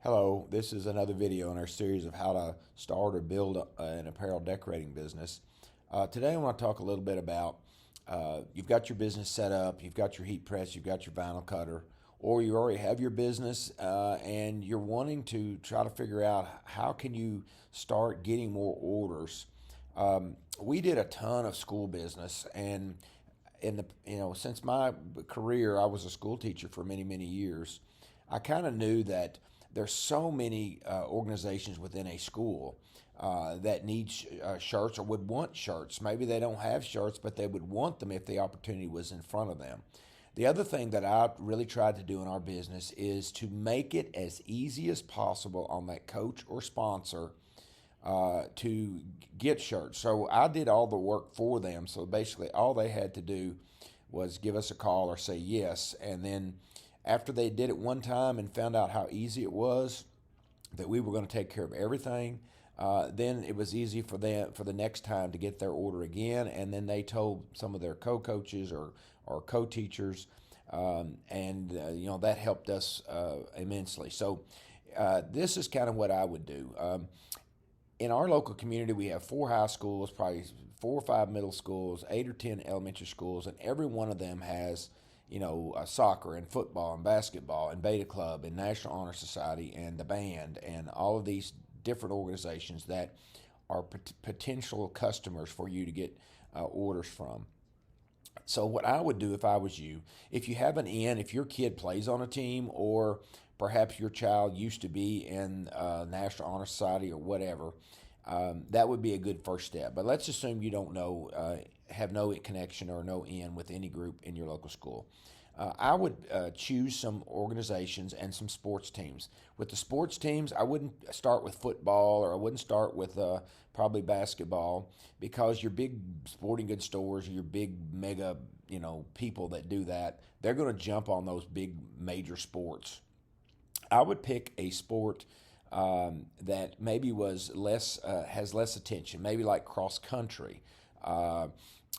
Hello, this is another video in our series of how to start or build an apparel decorating business. Today I want to talk a little bit about you've got your business set up, you've got your heat press, you've got your vinyl cutter, or you already have your business and you're wanting to try to figure out how can you start getting more orders. We did a ton of school business, and since my career, I was a school teacher for many years. I kind of knew that there's so many organizations within a school that need shirts or would want shirts. Maybe they don't have shirts, but they would want them if the opportunity was in front of them. The other thing that I really tried to do in our business is to make it as easy as possible on that coach or sponsor to get shirts. So I did all the work for them. So basically, all they had to do was give us a call or say yes. And then after they did it one time and found out how easy it was, that we were going to take care of everything, then it was easy for them for the next time to get their order again. And then they told some of their co-coaches or co-teachers, that helped us immensely. So this is kind of what I would do. In our local community, we have 4 high schools, probably 4 or 5 middle schools, 8 or 10 elementary schools, and every one of them has, soccer and football and basketball and Beta Club and National Honor Society and the band and all of these different organizations that are potential customers for you to get orders from. So what I would do if I was you, if you have an in, if your kid plays on a team, or perhaps your child used to be in National Honor Society or whatever, that would be a good first step. But let's assume you don't know, have no connection or no in with any group in your local school. I would choose some organizations and some sports teams. With the sports teams, I wouldn't start with football, or I wouldn't start with probably basketball, because your big sporting goods stores, your big mega, people that do that, they're going to jump on those big major sports. I would pick a sport that maybe was less has less attention, maybe like cross country,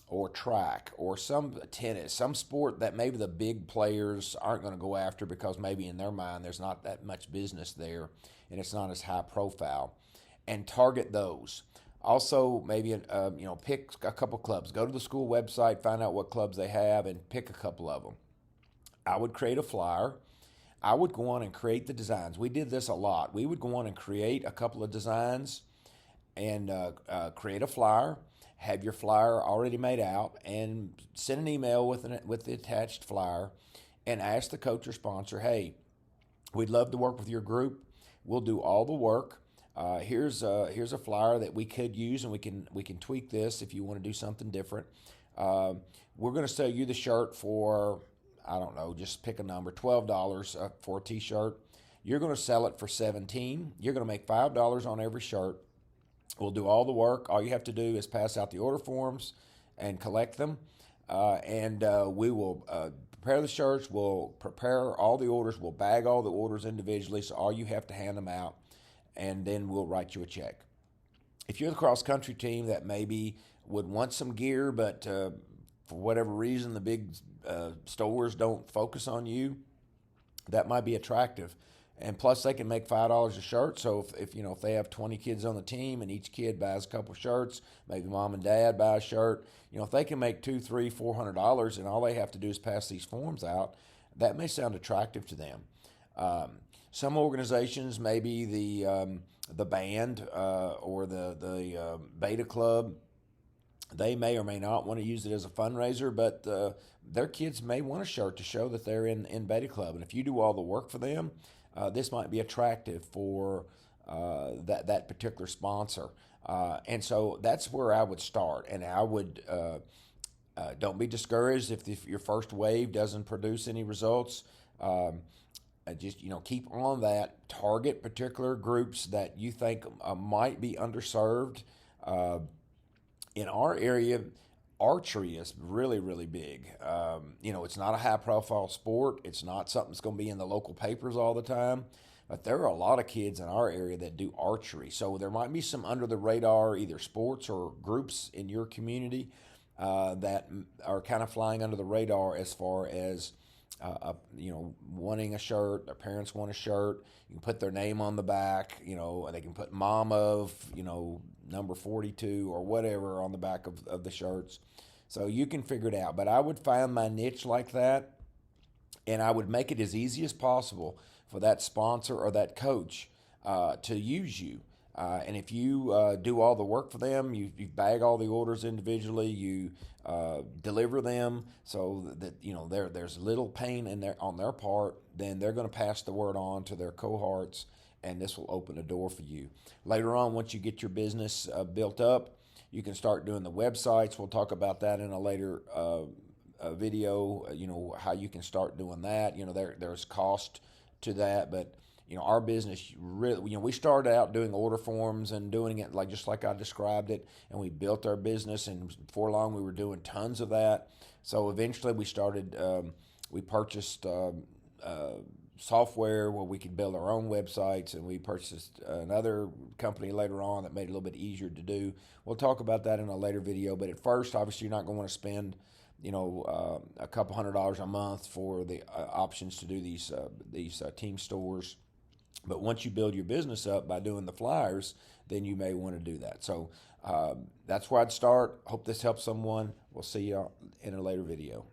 or track, or some tennis, some sport that maybe the big players aren't going to go after because maybe in their mind there's not that much business there and it's not as high profile, and target those. Also, maybe pick a couple clubs. Go to the school website, find out what clubs they have, and pick a couple of them. I would create a flyer. I would go on and create the designs. We did this a lot. We would go on and create a couple of designs and create a flyer, have your flyer already made out, and send an email with the attached flyer and ask the coach or sponsor, hey, we'd love to work with your group. We'll do all the work. Here's a flyer that we could use, and we can tweak this if you want to do something different. We're going to sell you the shirt for, I don't know, just pick a number, $12 for a t-shirt. You're going to sell it for $17. You're going to make $5 on every shirt. We'll do all the work. All you have to do is pass out the order forms and collect them. We will prepare the shirts. We'll prepare all the orders. We'll bag all the orders individually, so all you have to hand them out, and then we'll write you a check. If you're the cross-country team that maybe would want some gear, but for whatever reason the big stores don't focus on you, that might be attractive. And plus, they can make $5 a shirt. So if they have 20 kids on the team and each kid buys a couple shirts, maybe mom and dad buy a shirt, if they can make $200, $300, $400, and all they have to do is pass these forms out, that may sound attractive to them. Some organizations, maybe the band or the Beta Club, they may or may not want to use it as a fundraiser, but their kids may want a shirt to show that they're in Beta Club. And if you do all the work for them, this might be attractive for that particular sponsor. And so that's where I would start. And I would don't be discouraged if your first wave doesn't produce any results. Just keep on that. Target particular groups that you think might be underserved. In our area, archery is really big. It's not a high profile sport. It's not something that's going to be in the local papers all the time. But there are a lot of kids in our area that do archery. So there might be some under the radar, either sports or groups in your community that are kind of flying under the radar as far as wanting a shirt. Their parents want a shirt. You can put their name on the back. They can put mom of, number 42 or whatever on the back of the shirts. So you can figure it out. But I would find my niche like that, and I would make it as easy as possible for that sponsor or that coach to use you. And if you do all the work for them, you bag all the orders individually, you deliver them, so that there's little pain in on their part, then they're going to pass the word on to their cohorts, and this will open a door for you. Later on, once you get your business built up, you can start doing the websites. We'll talk about that in a later video. How you can start doing that. There's cost to that, but our business really, we started out doing order forms and doing it just like I described it, and we built our business, and before long we were doing tons of that. So eventually we purchased software where we could build our own websites, and we purchased another company later on that made it a little bit easier to do. We'll talk about that in a later video, but at first, obviously, you're not going to want to spend a couple $100 a month for the options to do these team stores. But once you build your business up by doing the flyers, then you may want to do that. So that's where I'd start. Hope this helps someone. We'll see you in a later video.